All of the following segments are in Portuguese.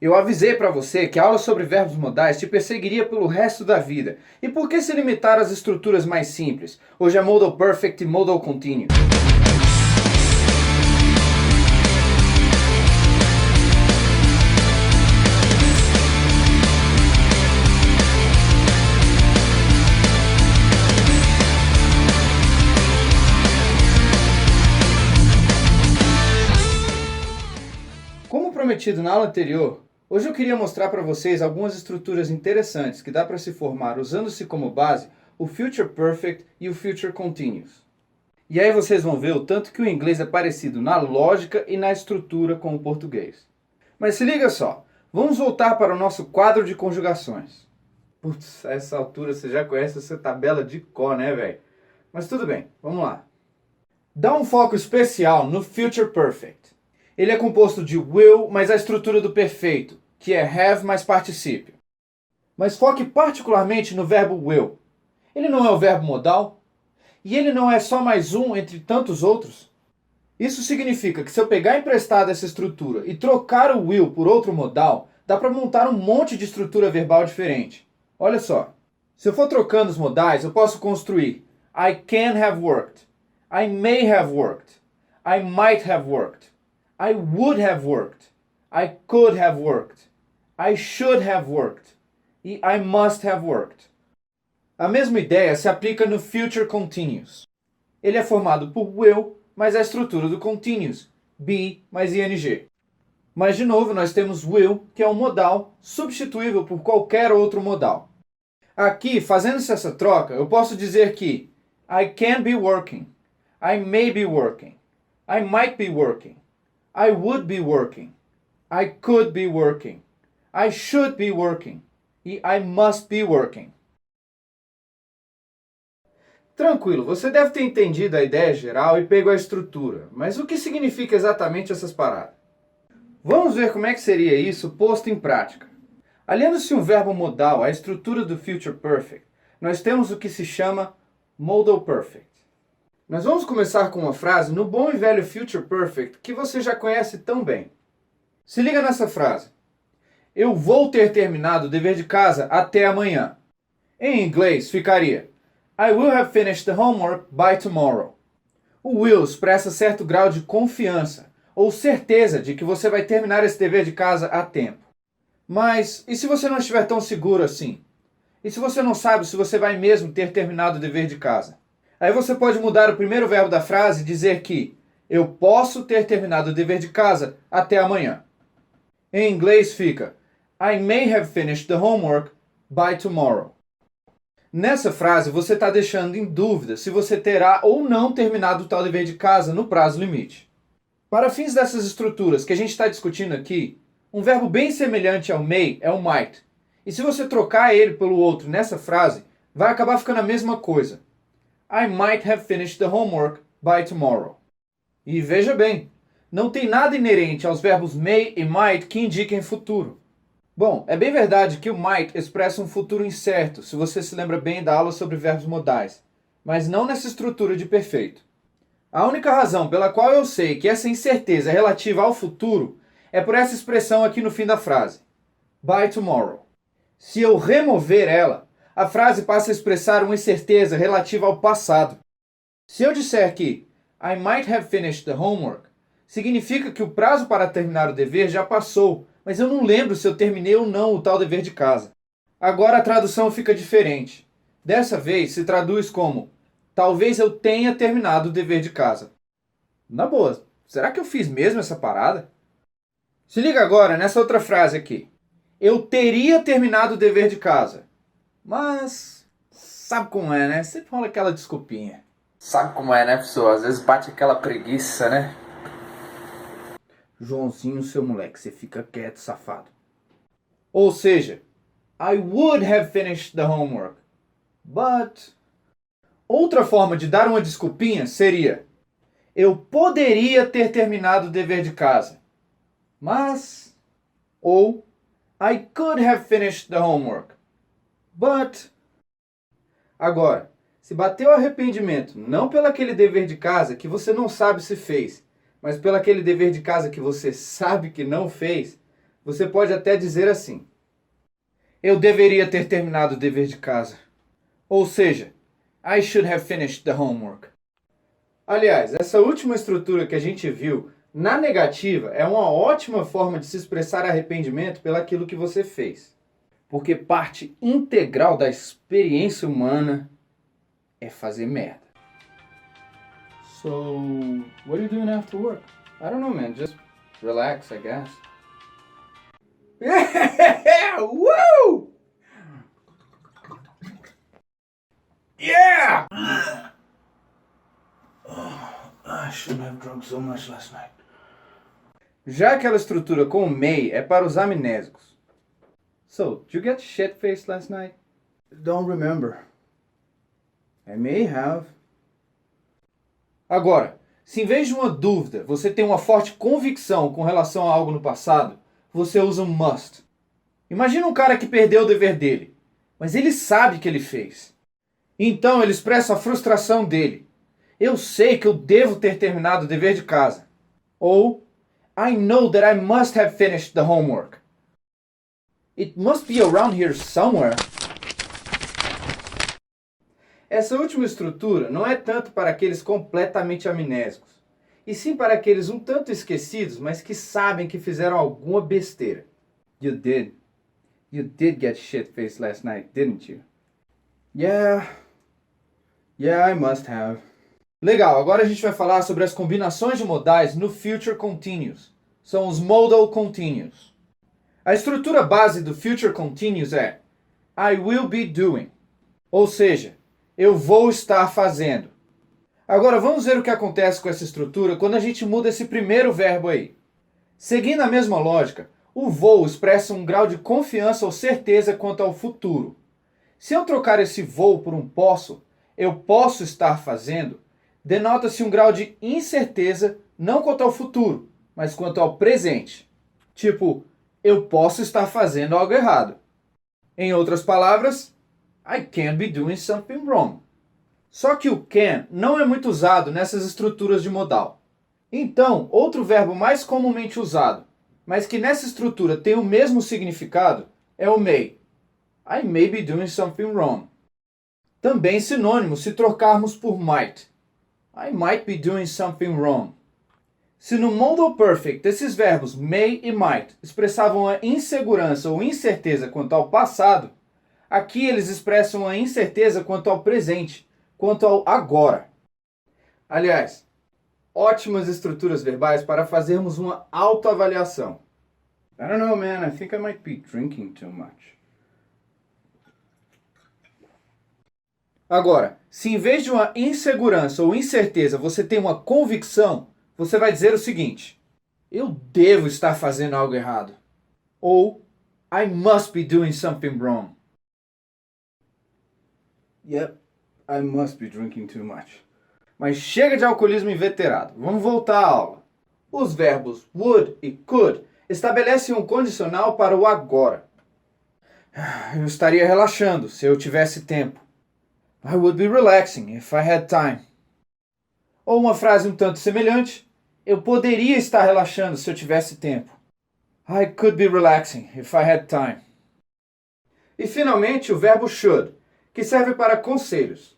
Eu avisei para você que a aula sobre verbos modais te perseguiria pelo resto da vida. E por que se limitar às estruturas mais simples? Hoje é Modal Perfect e Modal Continuous. Como prometido na aula anterior, hoje eu queria mostrar para vocês algumas estruturas interessantes que dá para se formar usando-se como base o Future Perfect e o Future Continuous. E aí vocês vão ver o tanto que o inglês é parecido na lógica e na estrutura com o português. Mas se liga só, vamos voltar para o nosso quadro de conjugações. Putz, a essa altura você já conhece essa tabela de cor, né, velho? Mas tudo bem, vamos lá. Dá um foco especial no Future Perfect. Ele é composto de will mais a estrutura do perfeito, que é have mais particípio. Mas foque particularmente no verbo will. Ele não é o verbo modal? E ele não é só mais um entre tantos outros? Isso significa que se eu pegar emprestado essa estrutura e trocar o will por outro modal, dá para montar um monte de estrutura verbal diferente. Olha só, se eu for trocando os modais, eu posso construir I can have worked, I may have worked, I might have worked, I would have worked, I could have worked, I should have worked e I must have worked. A mesma ideia se aplica no Future Continuous. Ele é formado por will mais a estrutura do continuous, be mais ing. Mas de novo nós temos will, que é um modal substituível por qualquer outro modal. Aqui, fazendo-se essa troca, eu posso dizer que I can be working, I may be working, I might be working, I would be working, I could be working, I should be working e I must be working. Tranquilo, você deve ter entendido a ideia geral e pego a estrutura, mas o que significa exatamente essas paradas? Vamos ver como é que seria isso posto em prática. Aliando-se um verbo modal à estrutura do Future Perfect, nós temos o que se chama Modal Perfect. Nós vamos começar com uma frase no bom e velho Future Perfect que você já conhece tão bem. Se liga nessa frase. Eu vou ter terminado o dever de casa até amanhã. Em inglês ficaria I will have finished the homework by tomorrow. O will expressa certo grau de confiança ou certeza de que você vai terminar esse dever de casa a tempo. Mas e se você não estiver tão seguro assim? E se você não sabe se você vai mesmo ter terminado o dever de casa? Aí você pode mudar o primeiro verbo da frase e dizer que eu posso ter terminado o dever de casa até amanhã. Em inglês fica I may have finished the homework by tomorrow. Nessa frase você está deixando em dúvida se você terá ou não terminado o tal dever de casa no prazo limite. Para fins dessas estruturas que a gente está discutindo aqui, um verbo bem semelhante ao may é o might. E se você trocar ele pelo outro nessa frase, vai acabar ficando a mesma coisa. I might have finished the homework by tomorrow. E veja bem, não tem nada inerente aos verbos may e might que indiquem futuro. Bom, é bem verdade que o might expressa um futuro incerto, se você se lembra bem da aula sobre verbos modais, mas não nessa estrutura de perfeito. A única razão pela qual eu sei que essa incerteza é relativa ao futuro é por essa expressão aqui no fim da frase, by tomorrow. Se eu remover ela, a frase passa a expressar uma incerteza relativa ao passado. Se eu disser que I might have finished the homework, significa que o prazo para terminar o dever já passou, mas eu não lembro se eu terminei ou não o tal dever de casa. Agora a tradução fica diferente. Dessa vez se traduz como talvez eu tenha terminado o dever de casa. Na boa, será que eu fiz mesmo essa parada? Se liga agora nessa outra frase aqui. Eu teria terminado o dever de casa. Mas sabe como é, né? Sempre rola aquela desculpinha. Sabe como é, né, pessoal? Às vezes bate aquela preguiça, né? Joãozinho, seu moleque, você fica quieto, safado. Ou seja, I would have finished the homework, but... Outra forma de dar uma desculpinha seria eu poderia ter terminado o dever de casa, mas... Ou I could have finished the homework, but... Agora, se bateu arrependimento não pelo aquele dever de casa que você não sabe se fez, mas pelo aquele dever de casa que você sabe que não fez, você pode até dizer assim: eu deveria ter terminado o dever de casa. Ou seja, I should have finished the homework. Aliás, essa última estrutura que a gente viu na negativa é uma ótima forma de se expressar arrependimento pelaquilo que você fez. Porque parte integral da experiência humana é fazer merda. So, what are you doing after work? I don't know, man. Just relax, I guess. Yeah! Woo! Yeah! I shouldn't have drunk so much last night. Já aquela estrutura com o may é para os amnésicos. So, did you get shit-faced last night? Don't remember. I may have. Agora, se em vez de uma dúvida você tem uma forte convicção com relação a algo no passado, você usa um must. Imagina um cara que perdeu o dever dele, mas ele sabe que ele fez. Então ele expressa a frustração dele. Eu sei que eu devo ter terminado o dever de casa. Ou, I know that I must have finished the homework. It must be around here somewhere. Essa última estrutura não é tanto para aqueles completamente amnésicos, e sim para aqueles um tanto esquecidos, mas que sabem que fizeram alguma besteira. You did. You did get shit-faced last night, didn't you? Yeah, I must have. Legal, agora a gente vai falar sobre as combinações de modais no Future Continuous. São os Modal Continuous. A estrutura base do Future Continuous é I will be doing. Ou seja, eu vou estar fazendo. Agora vamos ver o que acontece com essa estrutura quando a gente muda esse primeiro verbo aí. Seguindo a mesma lógica, o vou expressa um grau de confiança ou certeza quanto ao futuro. Se eu trocar esse vou por um posso, eu posso estar fazendo, denota-se um grau de incerteza não quanto ao futuro, mas quanto ao presente. Tipo, eu posso estar fazendo algo errado. Em outras palavras, I can be doing something wrong. Só que o can não é muito usado nessas estruturas de modal. Então, outro verbo mais comumente usado, mas que nessa estrutura tem o mesmo significado, é o may. I may be doing something wrong. Também sinônimo se trocarmos por might. I might be doing something wrong. Se no Modal Perfect esses verbos may e might expressavam a insegurança ou incerteza quanto ao passado, aqui eles expressam a incerteza quanto ao presente, quanto ao agora. Aliás, ótimas estruturas verbais para fazermos uma autoavaliação. I don't know, man. I think I might be drinking too much. Agora, se em vez de uma insegurança ou incerteza você tem uma convicção, você vai dizer o seguinte: eu devo estar fazendo algo errado. Ou I must be doing something wrong. Yep, I must be drinking too much. Mas chega de alcoolismo inveterado. Vamos voltar à aula. Os verbos would e could estabelecem um condicional para o agora. Eu estaria relaxando se eu tivesse tempo. I would be relaxing if I had time. Ou uma frase um tanto semelhante: eu poderia estar relaxando se eu tivesse tempo. I could be relaxing if I had time. E finalmente o verbo should, que serve para conselhos.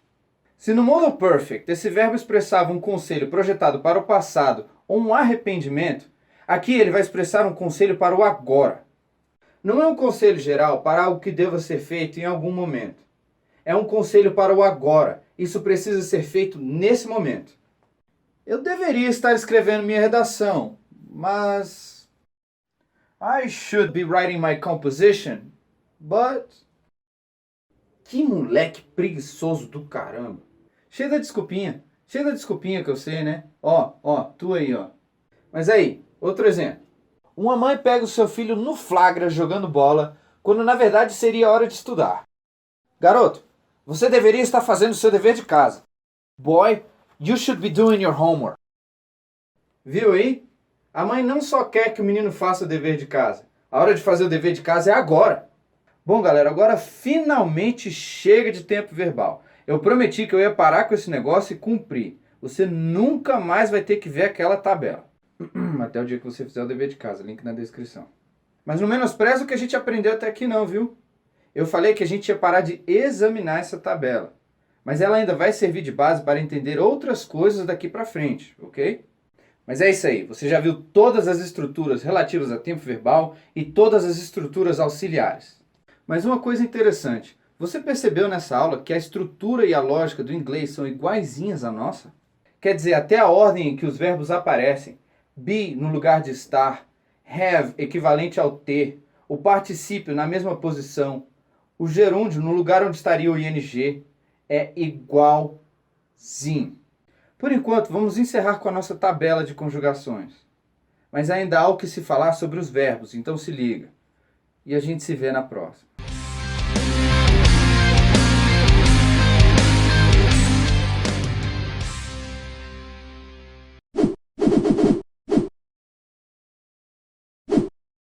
Se no Modal Perfect esse verbo expressava um conselho projetado para o passado ou um arrependimento, aqui ele vai expressar um conselho para o agora. Não é um conselho geral para algo que deva ser feito em algum momento. É um conselho para o agora. Isso precisa ser feito nesse momento. Eu deveria estar escrevendo minha redação, mas I should be writing my composition, but... Que moleque preguiçoso do caramba. Cheio da desculpinha que eu sei, né? Ó, tu aí, ó. Mas aí, outro exemplo. Uma mãe pega o seu filho no flagra jogando bola, quando na verdade seria hora de estudar. Garoto, você deveria estar fazendo o seu dever de casa. Boy, you should be doing your homework. Viu aí? A mãe não só quer que o menino faça o dever de casa. A hora de fazer o dever de casa é agora. Bom, galera, agora finalmente chega de tempo verbal. Eu prometi que eu ia parar com esse negócio e cumprir. Você nunca mais vai ter que ver aquela tabela. Até o dia que você fizer o dever de casa, link na descrição. Mas não menospreza o que a gente aprendeu até aqui não, viu? Eu falei que a gente ia parar de examinar essa tabela, mas ela ainda vai servir de base para entender outras coisas daqui para frente, ok? Mas é isso aí, você já viu todas as estruturas relativas a tempo verbal e todas as estruturas auxiliares. Mas uma coisa interessante, você percebeu nessa aula que a estrutura e a lógica do inglês são iguaizinhas à nossa? Quer dizer, até a ordem em que os verbos aparecem, be no lugar de estar, have equivalente ao ter, o particípio na mesma posição, o gerúndio no lugar onde estaria o ing, é igualzinho. Por enquanto, vamos encerrar com a nossa tabela de conjugações. Mas ainda há o que se falar sobre os verbos, então se liga. E a gente se vê na próxima.